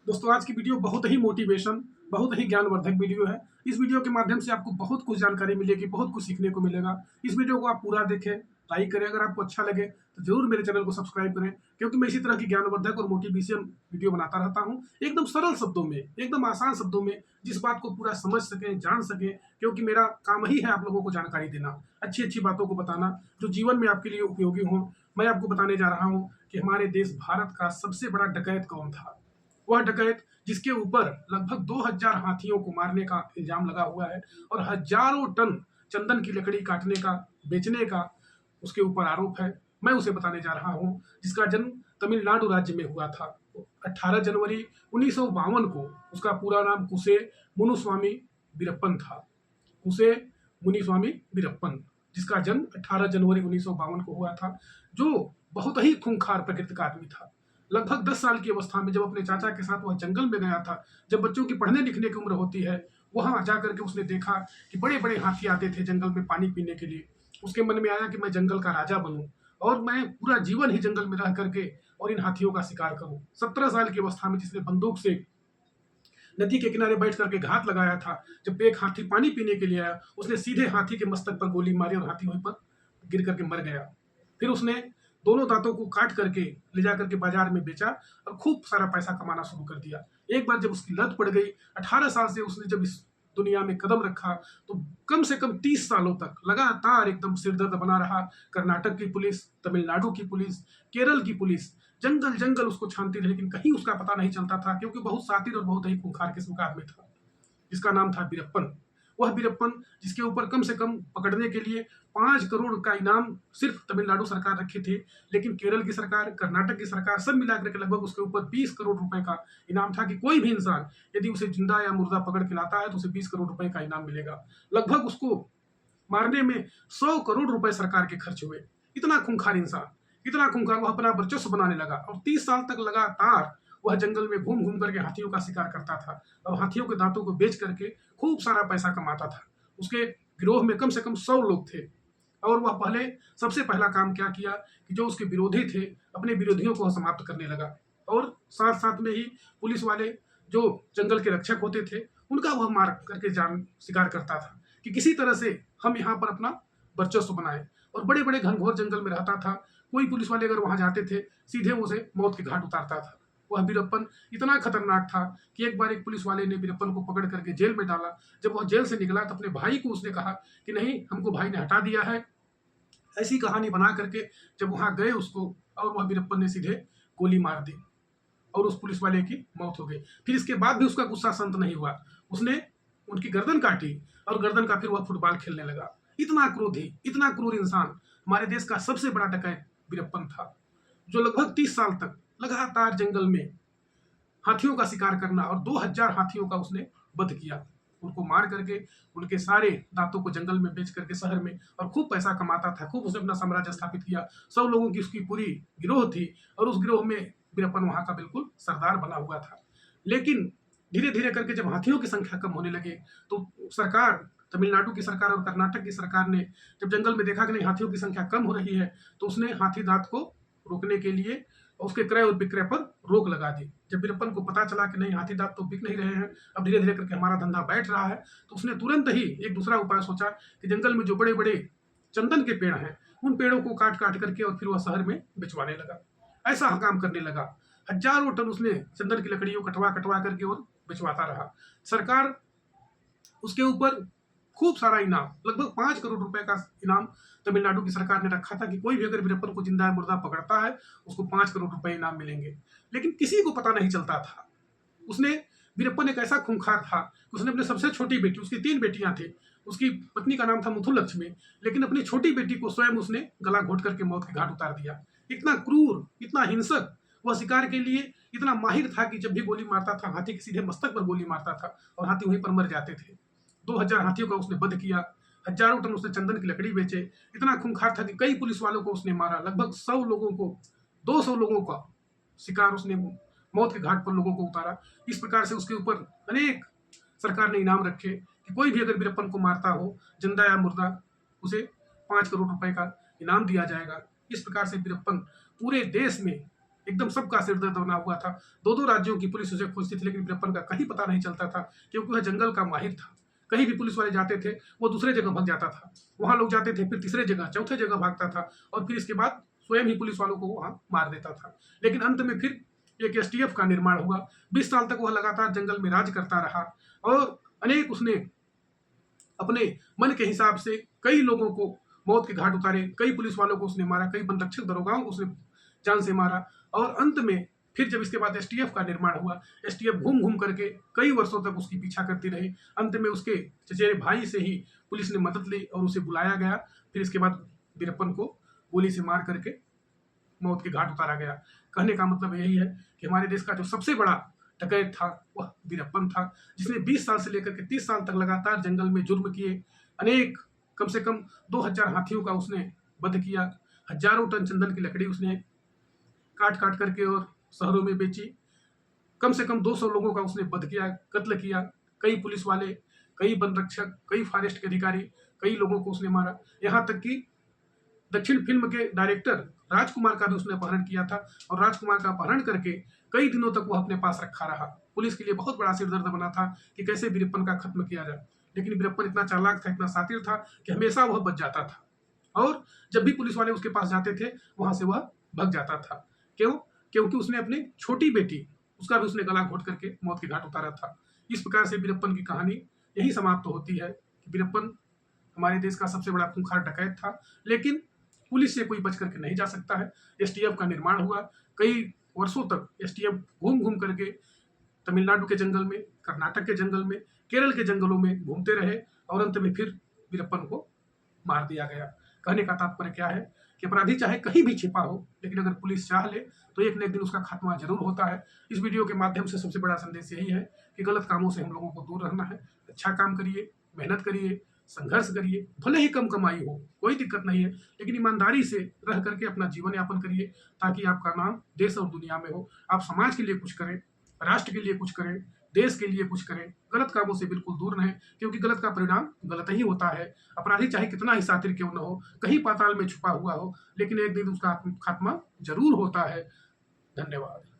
दोस्तों आज की वीडियो बहुत ही मोटिवेशन, बहुत ही ज्ञानवर्धक वीडियो है। इस वीडियो के माध्यम से आपको बहुत कुछ जानकारी मिलेगी, बहुत कुछ सीखने को मिलेगा। इस वीडियो को आप पूरा देखें, लाइक करें। अगर आपको अच्छा लगे तो ज़रूर मेरे चैनल को सब्सक्राइब करें, क्योंकि मैं इसी तरह की ज्ञानवर्धक और मोटिवेशन वीडियो बनाता रहता हूँ। एकदम सरल शब्दों में, एकदम आसान शब्दों में, जिस बात को पूरा समझ सकें, जान सकें, क्योंकि मेरा काम ही है आप लोगों को जानकारी देना, अच्छी-अच्छी बातों को बताना, जो जीवन में आपके लिए उपयोगी हों। मैं आपको बताने जा रहा हूँ कि हमारे देश भारत का सबसे बड़ा डकैत कौन था। वह डकैत जिसके ऊपर लगभग 2000 हाथियों को मारने का इल्जाम लगा हुआ है और हजारों टन चंदन की लकड़ी काटने का, बेचने का उसके ऊपर आरोप है। मैं उसे बताने जा रहा हूँ, जिसका जन्म तमिलनाडु राज्य में हुआ था। 18 जनवरी 1952 को उसका पूरा नाम कुसे मुनुस्वामी वीरप्पन था। कुसे मुनिस्वामी वीरप्पन, जिसका जन्म 18 जनवरी 1952 को हुआ था, जो बहुत ही खूंखार प्रकृति का आदमी था। लगभग 10 साल की अवस्था में जब अपने चाचा के साथ वह जंगल में गया था, जब बच्चों की पढ़ने लिखने की उम्र होती है, वहां जाकर के उसने देखा कि बड़े बड़े हाथी आते थे जंगल में पानी पीने के लिए। उसके मन में आया कि मैं जंगल का राजा बनूं और मैं पूरा जीवन ही जंगल में रह करके और इन हाथियों का शिकार करूं। 17 साल की अवस्था में जिसने बंदूक से नदी के किनारे बैठ करके घात लगाया था, जब एक हाथी पानी पीने के लिए आया, उसने सीधे हाथी के मस्तक पर गोली मारी और हाथी वहीं पर गिर करके मर गया। फिर उसने दोनों दांतों को काट करके ले जा करके बाजार में बेचा और खूब सारा पैसा कमाना शुरू कर दिया। एक बार जब उसकी लत पड़ गई, 18 साल से उसने जब इस दुनिया में कदम रखा, तो कम से कम 30 सालों तक लगातार एकदम सिरदर्द बना रहा। कर्नाटक की पुलिस, तमिलनाडु की पुलिस, केरल की पुलिस जंगल जंगल उसको छानती रही, लेकिन कहीं उसका पता नहीं चलता था, क्योंकि बहुत शातिर और बहुत ही खूंखार किस्म का आदमी था, जिसका नाम था वीरप्पन। वह वीरप्पन जिसके ऊपर कम से कम पकड़ने के लिए 5 करोड़ का इनाम सिर्फ तमिलनाडु सरकार रखे थे, लेकिन केरल की सरकार, कर्नाटक की सरकार सब मिलाकर के लगभग उसके ऊपर 20 करोड़ रुपए का इनाम था कि कोई भी इंसान यदि उसे जिंदा या मुर्दा पकड़ के लाता है तो उसे 20 करोड़ रुपए का इनाम मिलेगा। लगभग उसको मारने में 100 करोड़ रुपए सरकार के खर्च हुए। इतना खूंखार इंसान, इतना खूंखार, वह अपना वर्चस्व बनाने लगा और 30 साल तक लगातार वह जंगल में घूम घूम करके हाथियों का शिकार करता था और हाथियों के दांतों को बेच करके खूब सारा पैसा कमाता था। उसके गिरोह में कम से कम 100 लोग थे और वह पहले सबसे पहला काम क्या किया कि जो उसके विरोधी थे, अपने विरोधियों को समाप्त करने लगा और साथ साथ में ही पुलिस वाले जो जंगल के रक्षक होते थे, उनका वह मार करके जान शिकार करता था कि किसी तरह से हम यहाँ पर अपना वर्चस्व बनाए। और बड़े बड़े घनघोर जंगल में रहता था। कोई पुलिस वाले अगर वहां जाते थे, सीधे उसे मौत के घाट उतारता था। वह वीरप्पन इतना खतरनाक था कि एक बार एक पुलिस वाले ने वीरप्पन को पकड़ करके जेल में डाला। जब वह जेल से निकला तो अपने भाई को उसने कहा कि नहीं, हमको भाई ने हटा दिया है। ऐसी कहानी बना करके जब वहां गए उसको, और वह वीरप्पन ने सीधे गोली मार दी और उस पुलिस वाले की मौत हो गई। फिर इसके बाद भी उसका गुस्सा शांत नहीं हुआ, उसने उनकी गर्दन काटी और गर्दन का फिर वह फुटबॉल खेलने लगा। इतना क्रोधी, इतना क्रूर इंसान हमारे देश का सबसे बड़ा डकैत वीरप्पन था, जो लगभग 30 साल तक लगातार जंगल में हाथियों का शिकार करना और 2000 हाथियों का उसने वध किया। उनको मार करके उनके सारे दांतों को जंगल में बेच करके शहर में और खूब पैसा कमाता था, खूब उसने अपना साम्राज्य स्थापित किया। 100 लोगों की उसकी पूरी गिरोह थी और उस गिरोह में वीरप्पन वहां का बिल्कुल सरदार बना हुआ था। लेकिन धीरे धीरे करके जब हाथियों की संख्या कम होने लगे, तो सरकार, तमिलनाडु की सरकार और कर्नाटक की सरकार ने जब जंगल में देखा कि नहीं, हाथियों की संख्या कम हो रही है, तो उसने हाथी दांत को रोकने के लिए उसके क्रय और विक्रय पर रोक लगा दी। जब वीरप्पन को पता चला कि नहीं, हाथी दांत तो बिक नहीं रहे हैं, अब धीरे धीरे करके हमारा धंधा बैठ रहा है, तो उसने तुरंत ही एक दूसरा उपाय सोचा कि जंगल में जो बड़े बड़े चंदन के पेड़ हैं, उन पेड़ों को काट काट करके और फिर वह शहर में बिचवाने लगा। ऐसा काम करने लगा। हजारों टन उसने चंदन की लकड़ियों कटवा कटवा करके और बिचवाता रहा। सरकार उसके ऊपर खूब सारा इनाम, लगभग 5 करोड़ रुपए का इनाम तमिलनाडु की सरकार ने रखा था कि कोई भी अगर वीरप्पन को जिंदा मुर्दा पकड़ता है, उसको 5 करोड़ रुपए इनाम मिलेंगे। लेकिन किसी को पता नहीं चलता था। उसने, वीरप्पन एक ऐसा खूंखार था कि उसने अपने सबसे छोटी बेटी, उसकी 3 बेटियां थी, उसकी पत्नी का नाम था मुथुलक्ष्मी, लेकिन अपनी छोटी बेटी को स्वयं उसने गला घोट करके मौत के घाट उतार दिया। इतना क्रूर, इतना हिंसक, वह शिकार के लिए इतना माहिर था कि जब भी गोली मारता था, हाथी के सीधे मस्तक पर गोली मारता था और हाथी वहीं पर मर जाते थे। 2000 हाथियों का उसने वध किया, हजारों टन उसने चंदन की लकड़ी बेचे। इतना खूंखार था कि कई पुलिस वालों को उसने मारा, लगभग 100 लोगों को, 200 लोगों का शिकार उसने मौत के घाट पर लोगों को उतारा। इस प्रकार से उसके ऊपर अनेक सरकार ने इनाम रखे कि कोई भी अगर वीरप्पन को मारता हो, जिंदा या मुर्दा, उसे 5 करोड़ रुपए का इनाम दिया जाएगा। इस प्रकार से वीरप्पन पूरे देश में एकदम सबका सिर दर्द बना हुआ था। दो दो राज्यों की पुलिस उसे खोजती थी, लेकिन वीरप्पन का कहीं पता नहीं चलता था, क्योंकि वह जंगल का माहिर था। कहीं भी पुलिस वाले जाते थे, वो दूसरे जगह भाग जाता था। वहां लोग जाते थे, फिर तीसरे जगह, चौथे जगह भागता था, और फिर इसके बाद स्वयं ही पुलिस वालों को वहां मार देता था। लेकिन अंत में फिर एक एसटीएफ का निर्माण हुआ। 20 साल तक वह लगातार जंगल में राज करता रहा, और अनेक उसने अपने मन के हिसाब से कई लोगों को मौत के घाट उतारे, कई पुलिस वालों को उसने मारा, कई वनरक्षक दरोगाओं को उसने जान से मारा। और अंत में फिर जब इसके बाद एसटीएफ का निर्माण हुआ, एसटीएफ घूम घूम करके कई वर्षों तक उसकी पीछा करती रही। अंत में उसके चचेरे भाई से ही पुलिस ने मदद ली और उसे बुलाया गया। फिर इसके बाद वीरप्पन को गोली से मार करके मौत के घाट उतारा गया। कहने का मतलब यही है कि हमारे देश का जो सबसे बड़ा डकैत था वह वीरप्पन था, जिसने 20 साल से लेकर के 30 साल तक लगातार जंगल में जुर्म किए। अनेक कम से कम 2000 हाथियों का उसने वध किया। हजारों टन चंदन की लकड़ी उसने काट काट करके और शहरों में बेची। कम से कम 200 लोगों का उसने वध किया, कत्ल किया। कई पुलिस वाले, कई वन रक्षक, कई फॉरेस्ट के अधिकारी, कई लोगों को उसने मारा। यहाँ तक कि दक्षिण फिल्म के डायरेक्टर राजकुमार का भी उसने अपहरण किया था, और राजकुमार का अपहरण करके कई दिनों तक वह अपने पास रखा रहा। पुलिस के लिए बहुत बड़ा सिरदर्द बना था कि कैसे वीरप्पन का खत्म किया जाए। लेकिन वीरप्पन इतना चालाक था, इतना शातिर था कि हमेशा वह बच जाता था, और जब भी पुलिस वाले उसके पास जाते थे वहां से वह भग जाता था। क्यों? क्योंकि उसने अपनी छोटी बेटी, उसका भी उसने गला घोट करके मौत के घाट उतारा था। इस प्रकार से वीरप्पन की कहानी यही समाप्त होती है कि वीरप्पन हमारे देश का सबसे बड़ा खूंखार डकैत था, लेकिन पुलिस से कोई बच करके नहीं जा सकता है। एसटीएफ का निर्माण हुआ, कई वर्षों तक एसटीएफ घूम घूम करके तमिलनाडु के जंगल में, कर्नाटक के जंगल में, केरल के जंगलों में घूमते रहे, और अंत में फिर वीरप्पन को मार दिया गया। कहने का तात्पर्य क्या है कि अपराधी चाहे कहीं भी छिपा हो, लेकिन अगर पुलिस चाह ले तो एक न एक दिन उसका खात्मा जरूर होता है। इस वीडियो के माध्यम से सबसे बड़ा संदेश यही है कि गलत कामों से हम लोगों को दूर रहना है। अच्छा काम करिए, मेहनत करिए, संघर्ष करिए, भले ही कम कमाई हो, कोई दिक्कत नहीं है, लेकिन ईमानदारी से रह करके अपना जीवन यापन करिए, ताकि आपका नाम देश और दुनिया में हो। आप समाज के लिए कुछ करें, राष्ट्र के लिए कुछ करें, देश के लिए कुछ करें। गलत कामों से बिल्कुल दूर रहें, क्योंकि गलत का परिणाम गलत ही होता है। अपराधी चाहे कितना ही शातिर क्यों न हो, कहीं पाताल में छुपा हुआ हो, लेकिन एक दिन उसका खात्मा जरूर होता है। धन्यवाद।